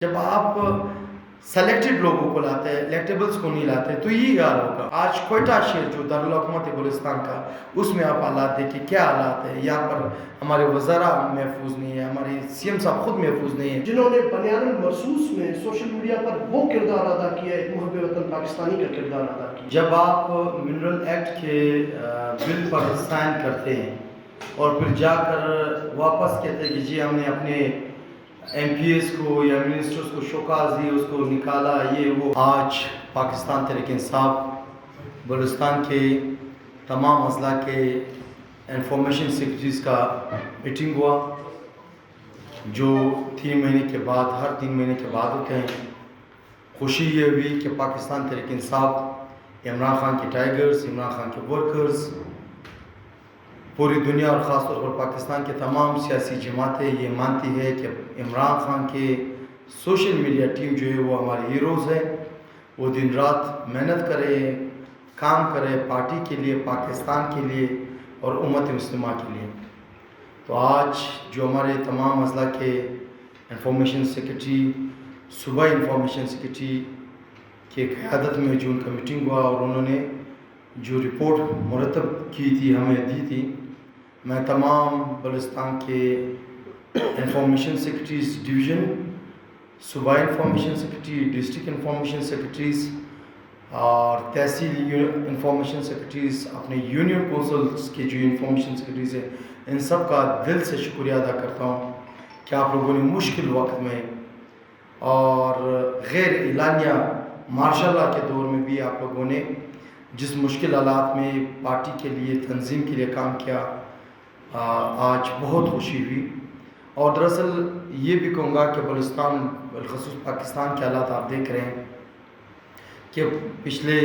جب آپ سلیکٹڈ لوگوں کو لاتے ہیں، الیکٹیبلز کو نہیں لاتے تو یہ حال ہوگا۔ آج کوئٹہ شہر جو دارالحکومت بلوچستان کا، اس میں آپ حالات دیکھیں کیا حالات ہے۔ یہاں پر ہمارے وزراء محفوظ نہیں ہے، ہمارے سی ایم صاحب خود محفوظ نہیں ہیں، جنہوں نے بنیاد المرصوص میں سوشل میڈیا پر وہ کردار ادا کیا ہے، ایک محب وطن پاکستانی کا کردار ادا کیا۔ جب آپ منرل ایکٹ کے بل پر سائن کرتے ہیں اور پھر جا کر واپس کہتے ہیں کہ جی ہم نے اپنے ایم پی ایس کو یا منسٹرز کو شوکاز دی، اس کو نکالا، یہ وہ۔ آج پاکستان تحریک انصاف بلوچستان کے تمام اضلاع کے انفارمیشن سیکرٹریز کا میٹنگ ہوا، جو 3 مہینے کے بعد، ہر 3 مہینے کے بعد ہوتے ہیں۔ خوشی یہ ہوئی کہ پاکستان تحریک انصاف، عمران خان کے ٹائیگرز، عمران خان کے ورکرز، پوری دنیا اور خاص طور پر پاکستان کے تمام سیاسی جماعتیں یہ مانتی ہے کہ عمران خان کے سوشل میڈیا ٹیم جو ہے وہ ہمارے ہیروز ہے۔ وہ دن رات محنت کرے، کام کرے پارٹی کے لیے، پاکستان کے لیے اور امت مسلمہ کے لیے۔ تو آج جو ہمارے تمام اضلاع کے انفارمیشن سیکرٹری، صوبائی انفارمیشن سیکرٹری کی قیادت میں جو ان کا میٹنگ ہوا اور انہوں نے جو رپورٹ مرتب کی تھی، ہمیں دی تھی، میں تمام بلوچستان کے انفارمیشن سیکرٹریز ڈویژن، صوبائی information secretary, district information secretaries اور تحصیل انفارمیشن سیکرٹریز، اپنے یونین کونسلز کے جو انفارمیشن سیکرٹریز ہیں، ان سب کا دل سے شکریہ ادا کرتا ہوں کہ آپ لوگوں نے مشکل وقت میں اور غیر اعلانیہ مارشل لاء کے دور میں بھی آپ لوگوں نے جس مشکل حالات میں پارٹی کے لیے، تنظیم کے لیے کام کیا، آج بہت خوشی ہوئی۔ اور دراصل یہ بھی کہوں گا کہ بلوچستان، بالخصوص پاکستان کے حالات آپ دیکھ رہے ہیں کہ پچھلے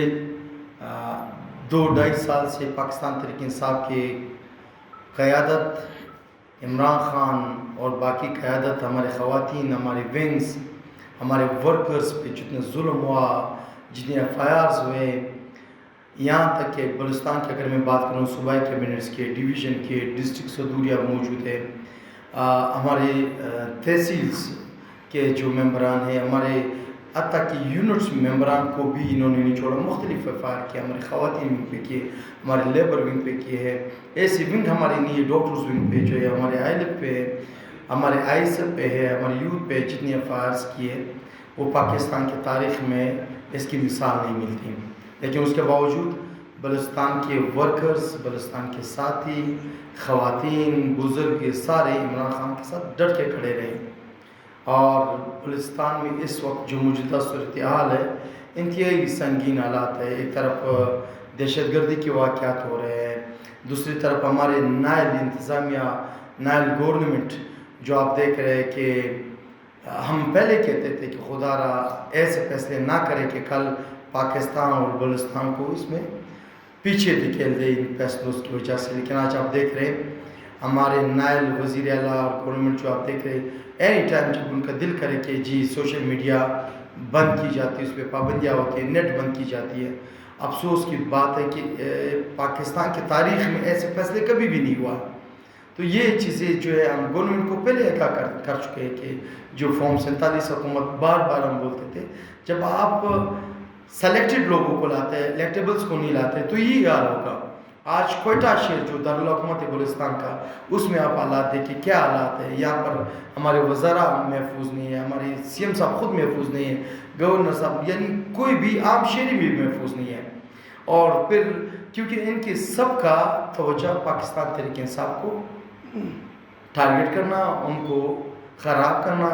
2-2.5 سال سے پاکستان تحریک انصاف کی قیادت، عمران خان اور باقی قیادت، ہمارے خواتین، ہمارے ونگز، ہمارے ورکرز پہ جتنے ظلم ہوا، جتنے ایف آئی آرز ہوئے، یہاں تک کہ بلوچستان کی اگر میں بات کروں، صوبائی کیبنٹس کے، ڈویژن کے، ڈسٹرکٹ صدوریہ موجود ہے، ہمارے تحصیلز کے جو ممبران ہیں، ہمارے حتیٰ کہ یونٹس ممبران کو بھی انہوں نے نہیں چھوڑا، مختلف افعال کیا، ہمارے خواتین ونگ پہ کیے، ہمارے لیبر ونگ پہ کیے ہیں، ایسی ونگ ہماری نہیں ہے، ڈاکٹرز ونگ پہ جو ہے، ہمارے آئی لیب پہ ہے، ہمارے آئی ایس ایف پہ ہے، ہمارے یوتھ پہ جتنی افعالز کیے، وہ پاکستان کی تاریخ میں اس کی مثال نہیں ملتی۔ لیکن اس کے باوجود بلوچستان کے ورکرز، بلوچستان کے ساتھی، خواتین، بزرگ، یہ سارے عمران خان کے ساتھ ڈٹ کے کھڑے رہے۔ اور بلوچستان میں اس وقت جو موجودہ صورتحال ہے، انتہائی سنگین حالات ہے۔ ایک طرف دہشت گردی کے واقعات ہو رہے ہیں، دوسری طرف ہمارے نائل انتظامیہ، نائل گورنمنٹ جو آپ دیکھ رہے ہیں کہ ہم پہلے کہتے تھے کہ خدا را ایسے فیصلے نہ کرے کہ کل پاکستان اور بلوچستان کو اس میں پیچھے دھکیل دے ان فیصلوں کی وجہ سے، لیکن آج آپ دیکھ رہے ہیں ہمارے نائل وزیر اعلیٰ اور گورنمنٹ جو آپ دیکھ رہے ہیں، اینی ٹائم جب ان کا دل کرے کہ جی سوشل میڈیا بند کی جاتی ہے، اس پہ پابندیاں ہوتی ہیں، نیٹ بند کی جاتی ہے۔ افسوس کی بات ہے کہ پاکستان کی تاریخ میں ایسے فیصلے کبھی بھی نہیں ہوا۔ تو یہ چیزیں جو ہے ہم گورنمنٹ کو پہلے کر چکے ہیں کہ جو فارم 47 حکومت بار بار ہم بولتے تھے، جب آپ سلیکٹڈ لوگوں کو لاتے ہیں، الیکٹیبلز کو نہیں لاتے تو یہ حال ہوگا۔ آج کوئٹہ شہر جو دارالحکومت بلوچستان کا، اس میں آپ حالات دیکھیں کیا حالات ہے۔ یہاں پر ہمارے وزراء محفوظ نہیں ہے، ہمارے سی ایم صاحب خود محفوظ نہیں ہے، گورنر صاحب، یعنی کوئی بھی عام شہری بھی محفوظ نہیں ہے۔ اور پھر کیونکہ ان کے سب کا توجہ پاکستان تحریک انصاف کو ٹارگٹ کرنا، ان کو خراب کرنا،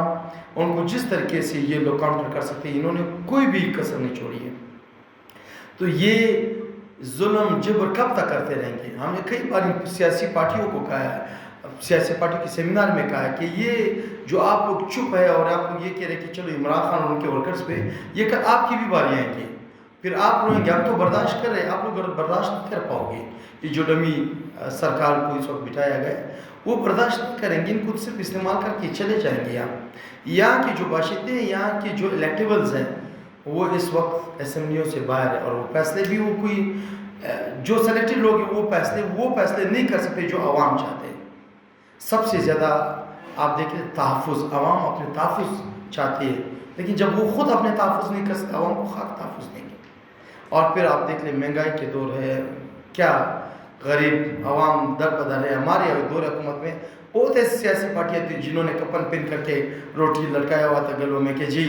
ان کو جس طریقے سے یہ لوگ کاؤنٹر کر سکتے ہیں، انہوں نے کوئی بھی کسر نہیں چھوڑی ہے۔ تو یہ ظلم جبر کب تک کرتے رہیں گے؟ ہم نے کئی بار سیاسی پارٹیوں کو کہا ہے، سیاسی پارٹی کے سیمینار میں کہا ہے کہ یہ جو آپ لوگ چپ ہے اور آپ لوگ یہ کہہ رہے ہیں کہ چلو عمران خان اور ان کے ورکرز پہ یہ آپ کی بھی باری آئیں گی، پھر آپ روئیں گے، ہم تو برداشت کر رہے ہیں، آپ لوگ برداشت نہیں کر پاؤ گے۔ یہ جو ڈمی سرکار کو اس وقت بٹھایا گیا ہے، وہ برداشت نہیں کریں گے، ان کو صرف استعمال کر کے چلے جائیں گے۔ یہاں کی جو باشندے ہیں، یہاں کی جو الیکٹیبلز ہیں، وہ اس وقت اسمبلیوں سے باہر ہے، اور وہ فیصلے بھی وہ کوئی جو سلیکٹڈ لوگ ہیں وہ فیصلے نہیں کر سکتے جو عوام چاہتے ہیں۔ سب سے زیادہ آپ دیکھیں تحفظ، عوام اپنے تحفظ چاہتی ہے، لیکن جب وہ خود اپنے تحفظ نہیں کر سکتا عوام کو خاک تحفظ دیں گے. اور پھر آپ دیکھ لیں مہنگائی کے دور ہے، کیا غریب عوام در بدر ہے. ہمارے دور حکومت میں بہت ایسی سیاسی پارٹیاں تھیں جنہوں نے کپن پہن کر کے روٹی لٹکایا ہوا تھا گلوں میں کہ جی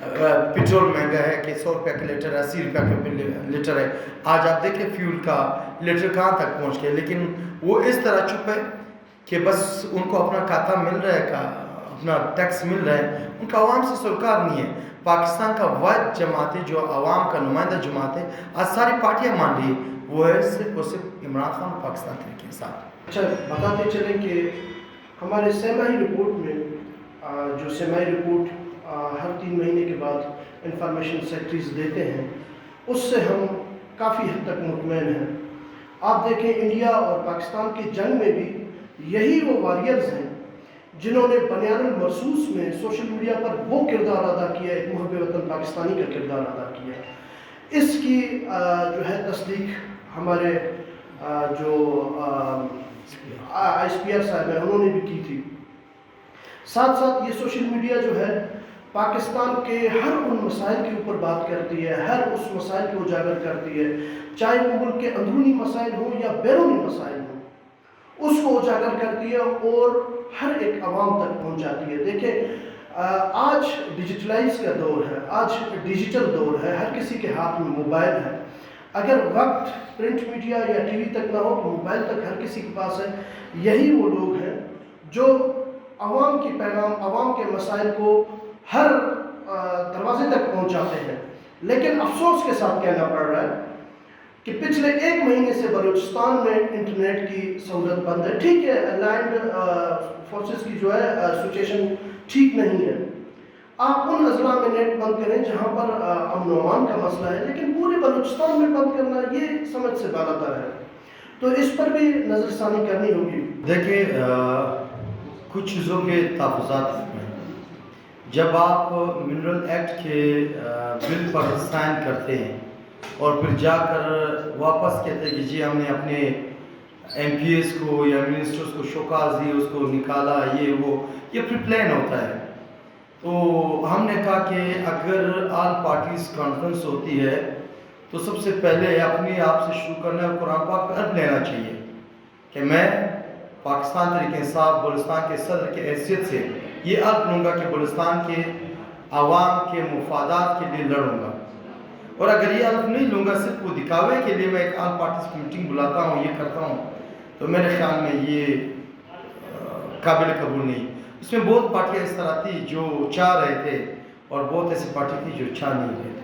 پٹرول مہنگا ہے کہ 100 روپیہ کا لیٹر ہے، 80 روپیہ کا لیٹر ہے. آج آپ دیکھیں فیول کا لیٹر کہاں تک پہنچ گئے، لیکن وہ اس طرح چپ ہے کہ بس ان کو اپنا کھاتا مل رہا ہے، اپنا ٹیکس مل رہا ہے، ان کا عوام سے سروکار نہیں ہے. پاکستان کا واحد جماعت ہے جو عوام کا نمائندہ جماعت ہے، آج ساری پارٹیاں مان رہی ہے، وہ ہے صرف اور صرف عمران خان اور پاکستان تحریک انصاف. اچھا بتاتے چلیں کہ ہمارے سیمائی رپورٹ میں جو سیمائی رپورٹ ہر 3 مہینے کے بعد انفارمیشن سیکرٹریز دیتے ہیں، اس سے ہم کافی حد تک مطمئن ہیں. آپ دیکھیں انڈیا اور پاکستان کی جنگ میں بھی یہی وہ واریئرز ہیں جنہوں نے بنیاد المرصوص میں سوشل میڈیا پر وہ کردار ادا کیا، ایک محب وطن پاکستانی کا کردار ادا کیا. اس کی جو ہے تصدیق ہمارے جو ایس پی آر صاحب ہیں انہوں نے بھی کی تھی. ساتھ ساتھ یہ سوشل میڈیا جو ہے پاکستان کے ہر ان مسائل کے اوپر بات کرتی ہے، ہر اس مسائل کو اجاگر کرتی ہے، چاہے وہ ملک کے اندرونی مسائل ہوں یا بیرونی مسائل ہوں، اس کو اجاگر کرتی ہے اور ہر ایک عوام تک پہنچاتی ہے. دیکھیں آج ڈیجیٹلائز کا دور ہے، آج ڈیجیٹل دور ہے، ہر کسی کے ہاتھ میں موبائل ہے. اگر وقت پرنٹ میڈیا یا ٹی وی تک نہ ہو تو موبائل تک ہر کسی کے پاس ہے. یہی وہ لوگ ہیں جو عوام کی پیغام، عوام کے مسائل کو ہر دروازے تک پہنچاتے ہیں. لیکن افسوس کے ساتھ کہنا پڑ رہا ہے کہ پچھلے 1 مہینے سے بلوچستان میں انٹرنیٹ کی سہولت بند ہے. ٹھیک ہے، لینڈ فورسز کی جو ہے سچویشن ٹھیک نہیں ہے، آپ ان اضلاع میں نیٹ بند کریں جہاں پر امن و امان کا مسئلہ ہے، لیکن پورے بلوچستان میں بند کرنا یہ سمجھ سے بالاتر ہے. تو اس پر بھی نظر ثانی کرنی ہوگی. دیکھیں کچھ چیزوں کے تحفظات ہیں. جب آپ منرل ایکٹ کے بل پر سائن کرتے ہیں اور پھر جا کر واپس کہتے ہیں کہ جی ہم نے اپنے ایم پی ایس کو یا منسٹرز کو شوکاز دی، اس کو نکالا، یہ پھر پلان ہوتا ہے. تو ہم نے کہا کہ اگر آل پارٹیز کانفرنس ہوتی ہے تو سب سے پہلے اپنے آپ سے شروع کرنا ہے، قرآن پاک پہ عہد لینا چاہیے کہ میں پاکستان تحریک انصاف بلوچستان کے صدر کی حیثیت سے یہ عہد لوں گا کہ بلوچستان کے عوام کے مفادات کے لیے لڑوں گا. اور اگر یہ عہد نہیں لوں گا، صرف وہ دکھاوے کے لیے میں ایک آل پارٹیز کی میٹنگ بلاتا ہوں، یہ کرتا ہوں، تو میرے خیال میں یہ قابل قبول نہیں. اس میں بہت پارٹیاں اس طرح تھی جو چاہ رہے تھے اور بہت ایسی پارٹی تھی جو چاہ نہیں رہے تھے.